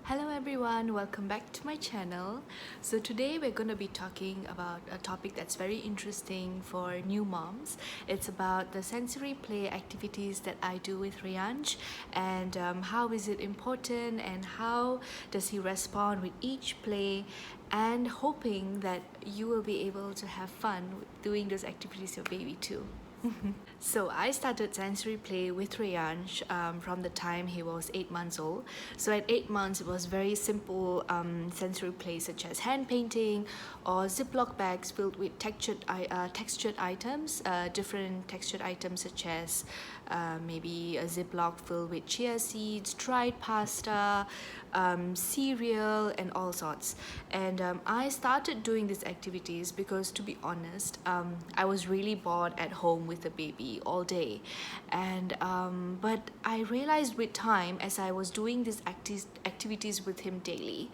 Hello everyone, welcome back to my channel. So today we're going to be talking about a topic that's very interesting for new moms. It's about the sensory play activities that I do with Reyansh, and how is it important and how does he respond with each play, and hoping that you will be able to have fun doing those activities with your baby too. So I started sensory play with Reyansh from the time he was 8 months old. So at 8 months, it was very simple sensory play such as hand painting or Ziploc bags filled with textured items, different textured items such as maybe a Ziploc filled with chia seeds, dried pasta, cereal, and all sorts. And I started doing these activities because, to be honest, I was really bored at home with the baby all day. And but I realized with time, as I was doing these activities with him daily,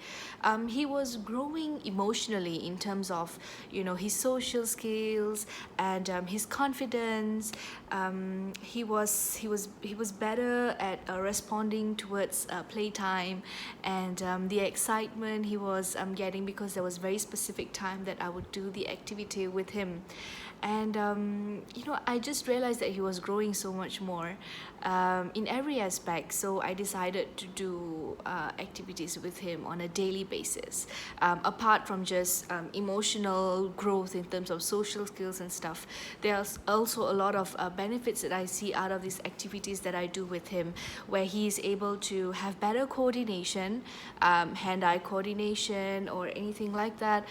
he was growing emotionally in terms of his social skills and his confidence. He was better at responding towards playtime, and the excitement he was getting, because there was very specific time that I would do the activity with him. And I just realized that he was growing so much more in every aspect. So I decided to do activities with him on a daily basis, apart from just emotional growth in terms of social skills and stuff. There's also a lot of benefits that I see out of these activities that I do with him, where he is able to have better coordination, hand-eye coordination or anything like that.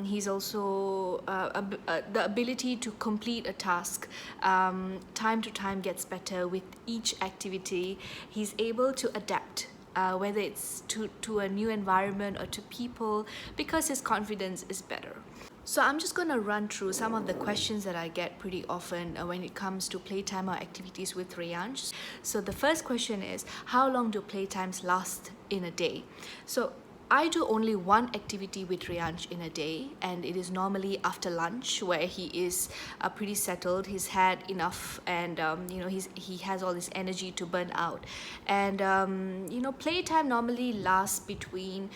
He's also the ability to complete a task time to time gets better with each activity. He's able to adapt, whether it's to a new environment or to people, because his confidence is better. So I'm just going to run through some of the questions that I get pretty often when it comes to playtime or activities with Reyansh. So the first question is, how long do playtimes last in a day? So I do only one activity with Reyansh in a day, and it is normally after lunch, where he is pretty settled. He's had enough, and he has all this energy to burn out. And playtime normally lasts between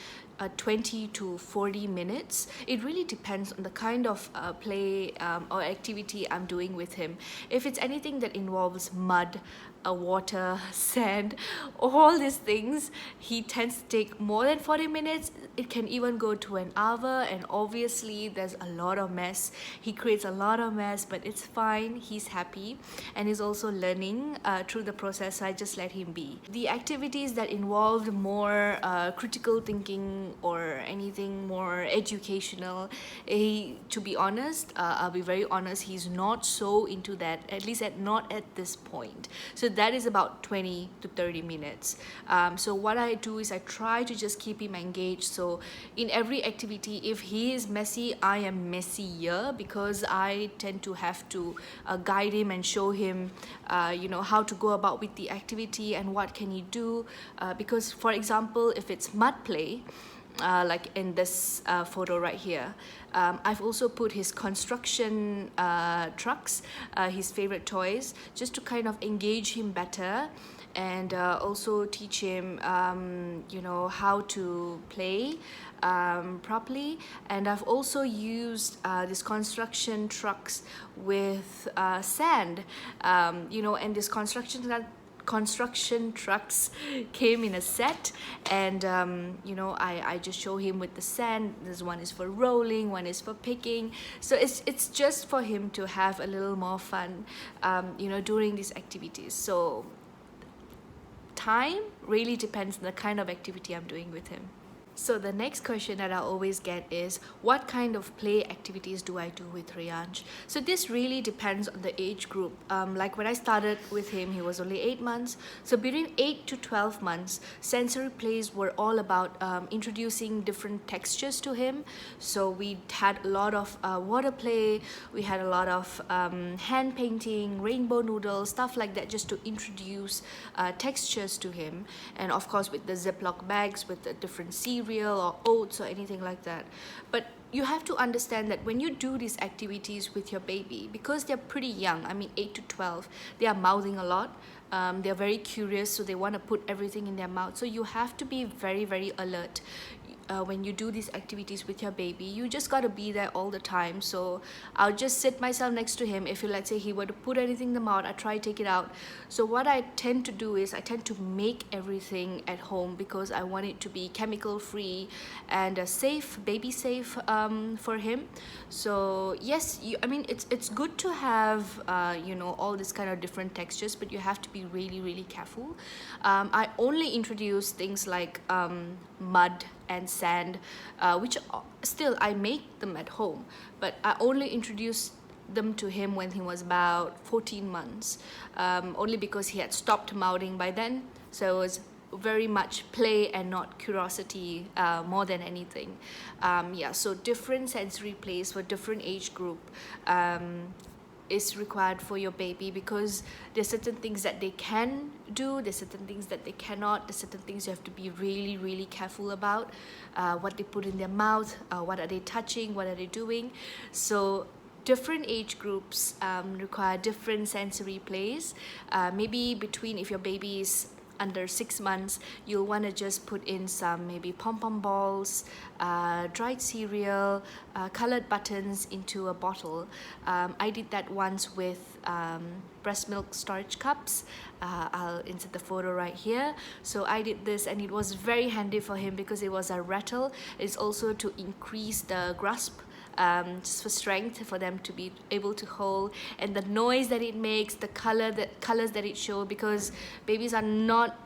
20 to 40 minutes. It really depends on the kind of play or activity I'm doing with him. If it's anything that involves mud, water, sand, all these things, he tends to take more than 40 minutes. It can even go to an hour, and obviously there's a lot of mess. He creates a lot of mess, but it's fine. He's happy, and he's also learning through the process, so I just let him be. The activities that involved more critical thinking or anything more educational, to be honest, I'll be very honest, he's not so into that, at least not at this point. So that is about 20 to 30 minutes. So what I do is I try to just keep him engaged. So in every activity, if he is messy, I am messier, because I tend to have to guide him and show him how to go about with the activity and what can he do, because, for example, if it's mud play, like in this photo right here, I've also put his construction trucks, his favorite toys, just to kind of engage him better, and also teach him how to play properly. And I've also used these construction trucks with sand, and this construction trucks came in a set, and I just show him with the sand. This one is for rolling, one is for picking. So it's just for him to have a little more fun during these activities. So time really depends on the kind of activity I'm doing with him. So the next question that I always get is, what kind of play activities do I do with Reyansh? So this really depends on the age group. Like when I started with him, he was only 8 months. So between 8 to 12 months, sensory plays were all about introducing different textures to him. So we had a lot of water play, we had a lot of hand painting, rainbow noodles, stuff like that, just to introduce textures to him. And of course with the Ziploc bags with the different cereal or oats or anything like that. But you have to understand that when you do these activities with your baby, because they're pretty young, I mean 8 to 12, they are mouthing a lot. They're very curious, so they want to put everything in their mouth. So you have to be very, very alert. When you do these activities with your baby, you just got to be there all the time. So I'll just sit myself next to him. If you, let's say, he were to put anything in the mouth, I try to take it out. So what I tend to do is I tend to make everything at home, because I want it to be chemical free and safe, baby safe, for him. So yes, I mean, it's good to have all this kind of different textures, but you have to be really, really careful. I only introduce things like mud and sand, which still I make them at home, but I only introduced them to him when he was about 14 months, only because he had stopped mouthing by then. So it was very much play and not curiosity, more than anything. So different sensory plays for different age group is required for your baby, because there's certain things that they can do, there's certain things that they cannot, there's certain things you have to be really, really careful about, what they put in their mouth, what are they touching, what are they doing. So different age groups require different sensory plays. Maybe between, if your baby is under 6 months, you'll want to just put in some maybe pom-pom balls, dried cereal, colored buttons into a bottle. I did that once with breast milk storage cups. I'll insert the photo right here. So I did this, and it was very handy for him because it was a rattle. It's also to increase the grasp, just for strength, for them to be able to hold, and the noise that it makes, the colors that it shows, because babies are not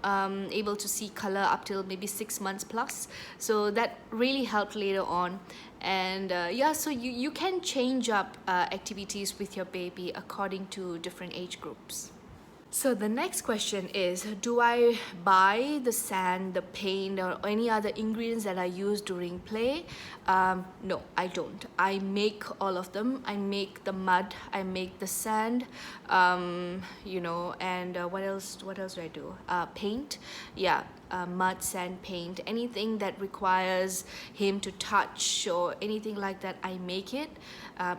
able to see color up till maybe 6 months plus. So that really helped later on. And so you can change up activities with your baby according to different age groups. So the next question is, do I buy the sand, the paint, or any other ingredients that I use during play? No, I don't. I make all of them. I make the mud, I make the sand, and what else do I do? Paint. Mud, sand, paint, anything that requires him to touch or anything like that, I make it.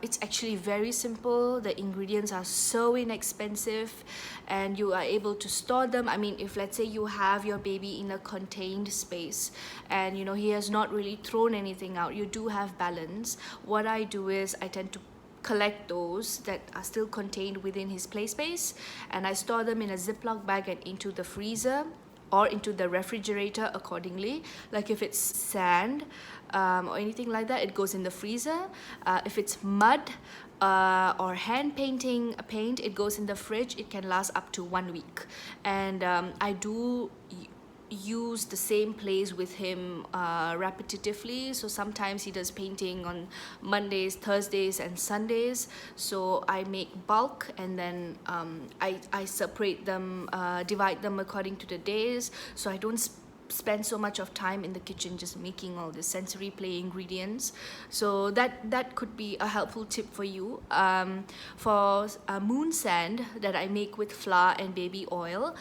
It's actually very simple. The ingredients are so inexpensive, and you are able to store them. I mean, if let's say you have your baby in a contained space and he has not really thrown anything out, you do have balance. What I do is I tend to collect those that are still contained within his play space, and I store them in a Ziploc bag and into the freezer or into the refrigerator accordingly. Like if it's sand or anything like that, it goes in the freezer. If it's mud or hand painting paint, it goes in the fridge. It can last up to 1 week. And I do use the same place with him repetitively. So sometimes he does painting on Mondays, Thursdays, and Sundays. So I make bulk, and then I separate them, divide them according to the days, so I don't spend so much of time in the kitchen just making all the sensory play ingredients. So that could be a helpful tip for you. For moon sand that I make with flour and baby oil,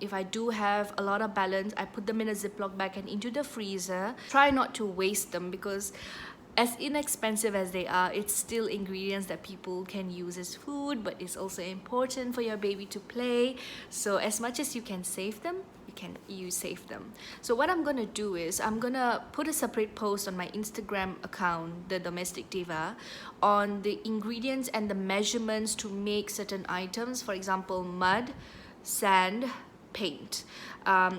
if I do have a lot of balance, I put them in a Ziploc bag and into the freezer. Try not to waste them, because as inexpensive as they are, it's still ingredients that people can use as food, but it's also important for your baby to play. So as much as you can save them, you save them. So what I'm gonna do is I'm gonna put a separate post on my Instagram account, The Domestic Diva, on the ingredients and the measurements to make certain items. For example, mud, sand, paint.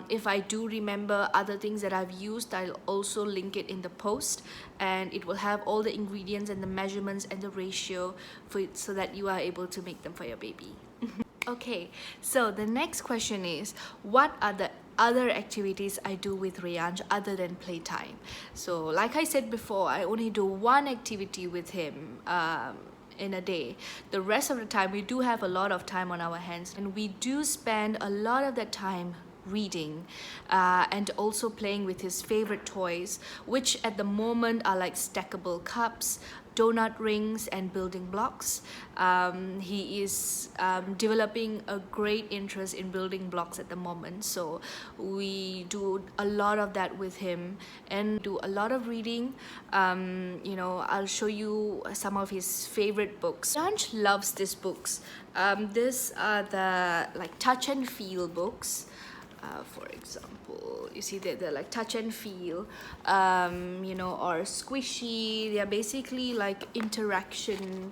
If I do remember other things that I've used, I'll also link it in the post, and it will have all the ingredients and the measurements and the ratio for it, so that you are able to make them for your baby. Okay, so the next question is, what are the other activities I do with Reyansh other than playtime? So like I said before, I only do one activity with him in a day. The rest of the time, we do have a lot of time on our hands, and we do spend a lot of that time reading and also playing with his favorite toys, which at the moment are like stackable cups, donut rings and building blocks. He is developing a great interest in building blocks at the moment, so we do a lot of that with him and do a lot of reading. I'll show you some of his favorite books. Reyansh loves these books. These are the like touch and feel books. For example, you see they're like touch and feel, or squishy. They're basically like interaction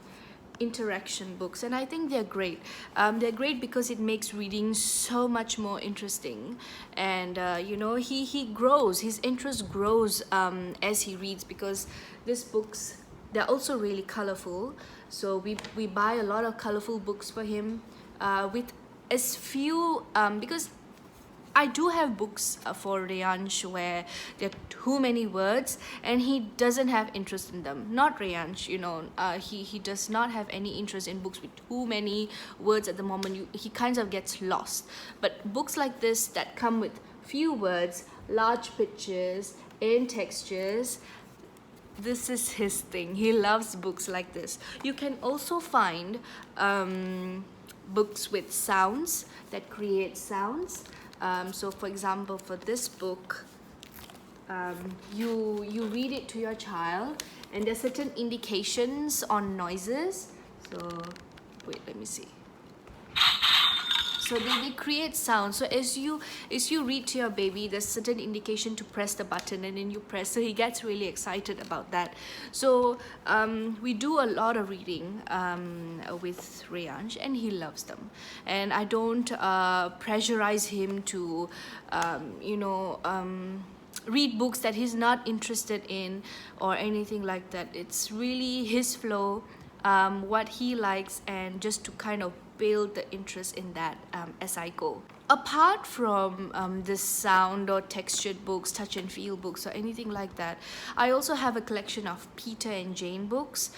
books, and I think they're great. They're great because it makes reading so much more interesting, and he grows, his interest grows as he reads, because these books, they're also really colorful. So we buy a lot of colorful books for him, with as few, because I do have books for Reyansh where there are too many words and he doesn't have interest in them. Not Reyansh, he does not have any interest in books with too many words at the moment. He kind of gets lost. But books like this that come with few words, large pictures and textures, this is his thing. He loves books like this. You can also find books with sounds that create sounds. So for example, for this book, you read it to your child, and there's certain indications on noises. So wait, let me see. So they create sound. So as you read to your baby, there's certain indication to press the button, and then you press. So he gets really excited about that. So we do a lot of reading with Reyansh, and he loves them. And I don't pressurize him to, read books that he's not interested in or anything like that. It's really his flow, what he likes, and just to kind of build the interest in that as I go. Apart from this sound or textured books, touch and feel books, or anything like that, I also have a collection of Peter and Jane books,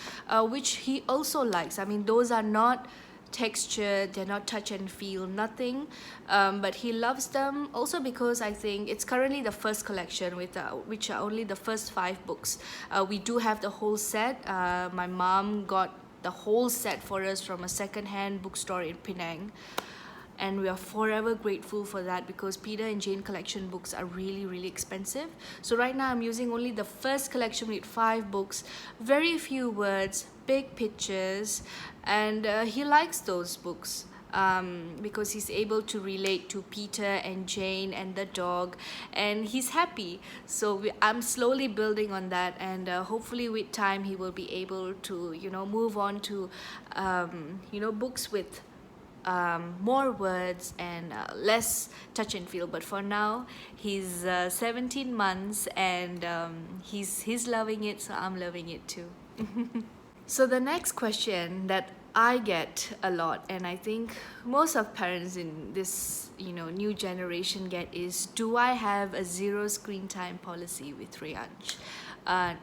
which he also likes. I mean, those are not textured, they're not touch and feel, nothing, but he loves them also because I think it's currently the first collection with which are only the first 5 books. We do have the whole set. My mom got the whole set for us from a second-hand bookstore in Penang, and we are forever grateful for that, because Peter and Jane collection books are really, really expensive. So right now I'm using only the first collection with 5 books, very few words, big pictures, and he likes those books because he's able to relate to Peter and Jane and the dog, and he's happy. So I'm slowly building on that, and hopefully with time he will be able to move on to books with more words and less touch and feel. But for now he's 17 months, and he's loving it, so I'm loving it too. So the next question that I get a lot, and I think most of parents in this new generation get, is, do I have a 0 screen time policy with Reyansh?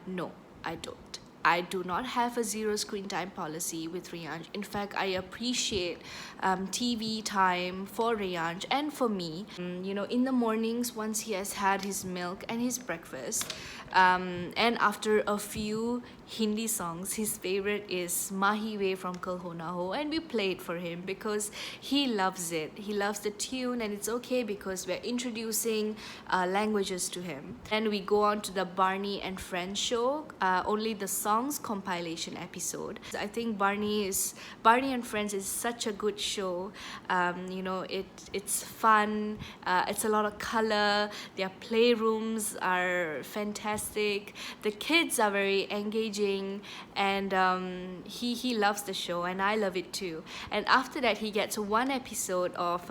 No, I don't. I do not have a 0 screen time policy with Reyansh. In fact, I appreciate TV time for Reyansh and for me. In the mornings, once he has had his milk and his breakfast, and after a few Hindi songs, his favorite is Mahi Way from Kalhona Ho, and we play it for him because he loves it. He loves the tune, and it's okay because we're introducing languages to him. And we go on to the Barney and Friends show, only the songs compilation episode. I think Barney and Friends is such a good show. It's fun, it's a lot of color, their playrooms are fantastic, the kids are very engaging, and he loves the show, and I love it too. And after that he gets one episode of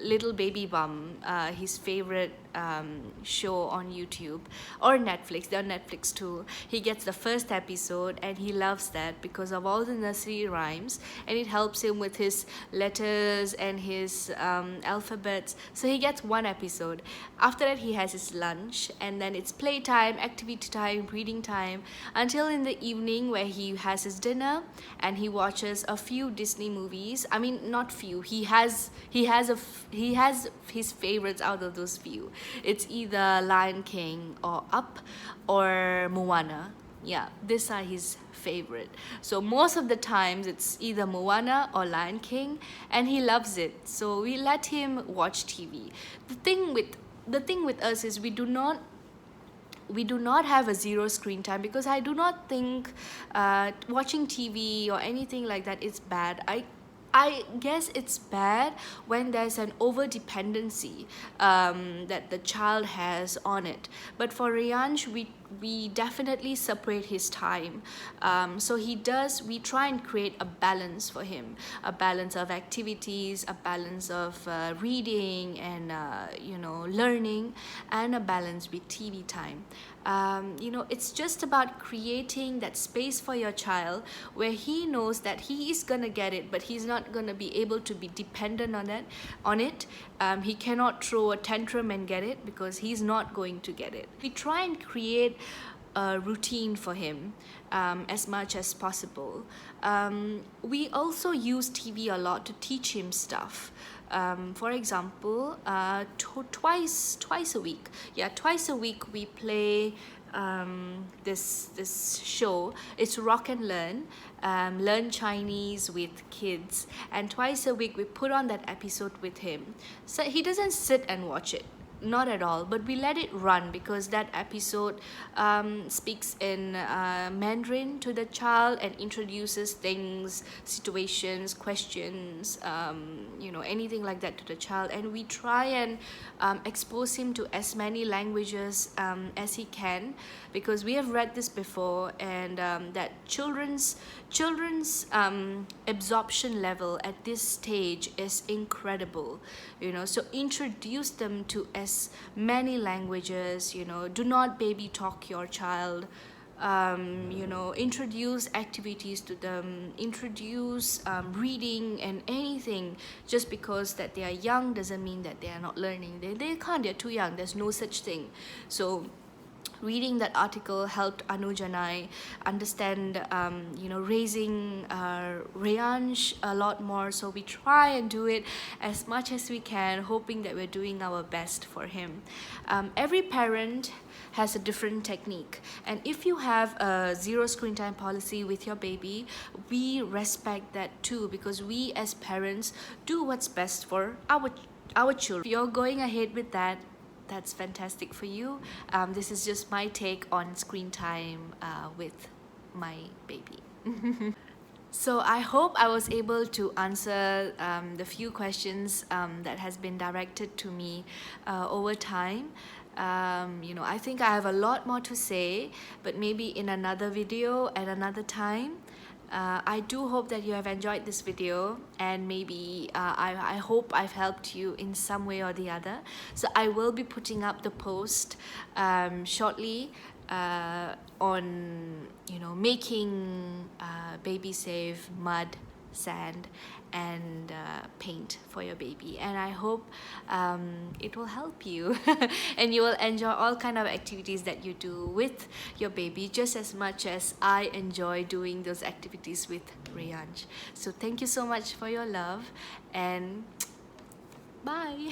Little Baby Bum, his favorite show on YouTube or Netflix. They're on Netflix too. He gets the first episode and he loves that because of all the nursery rhymes, and it helps him with his letters and his alphabets. So he gets one episode. After that he has his lunch, and then it's playtime, activity time, reading time, until in the evening where he has his dinner and he watches a few Disney movies. I mean, not few, he has his favorites out of those few. It's either Lion King or Up or Moana. Yeah, these are his favorite. So most of the times it's either Moana or Lion King, and he loves it. So we let him watch TV. The thing with the thing with us is we do not have a zero screen time, because I do not think watching TV or anything like that is bad. I guess it's bad when there's an over dependency that the child has on it. But for Reyansh, we definitely separate his time. So we try and create a balance for him, a balance of activities, a balance of reading and learning, and a balance with TV time. It's just about creating that space for your child where he knows that he is gonna get it, but he's not gonna be able to be dependent on it. He cannot throw a tantrum and get it, because he's not going to get it. We try and create a routine for him as much as possible. We also use TV a lot to teach him stuff. For example, twice a week. Yeah, twice a week we play this show. It's Rock and Learn Chinese with kids, and twice a week we put on that episode with him. So he doesn't sit and watch it, not at all, but we let it run, because that episode speaks in Mandarin to the child and introduces things, situations, questions, anything like that to the child. And we try and expose him to as many languages as he can, because we have read this before, and that children's absorption level at this stage is incredible. So introduce them to as many languages. Do not baby talk your child. Introduce activities to them, introduce reading and anything. Just because that they are young doesn't mean that they are not learning. They're too young. There's no such thing. So reading that article helped Anuj and I understand, raising Reyansh a lot more. So we try and do it as much as we can, hoping that we're doing our best for him. Every parent has a different technique, and if you have a zero screen time policy with your baby, we respect that too, because we as parents do what's best for our children. If you're going ahead with that, that's fantastic for you. This is just my take on screen time with my baby. So I hope I was able to answer the few questions that has been directed to me over time. I think I have a lot more to say, but maybe in another video at another time. I do hope that you have enjoyed this video, and maybe I hope I've helped you in some way or the other. So I will be putting up the post shortly on making baby safe mud, sand, and paint for your baby. And I hope it will help you and you will enjoy all kind of activities that you do with your baby, just as much as I enjoy doing those activities with Reyansh. So thank you so much for your love, and bye.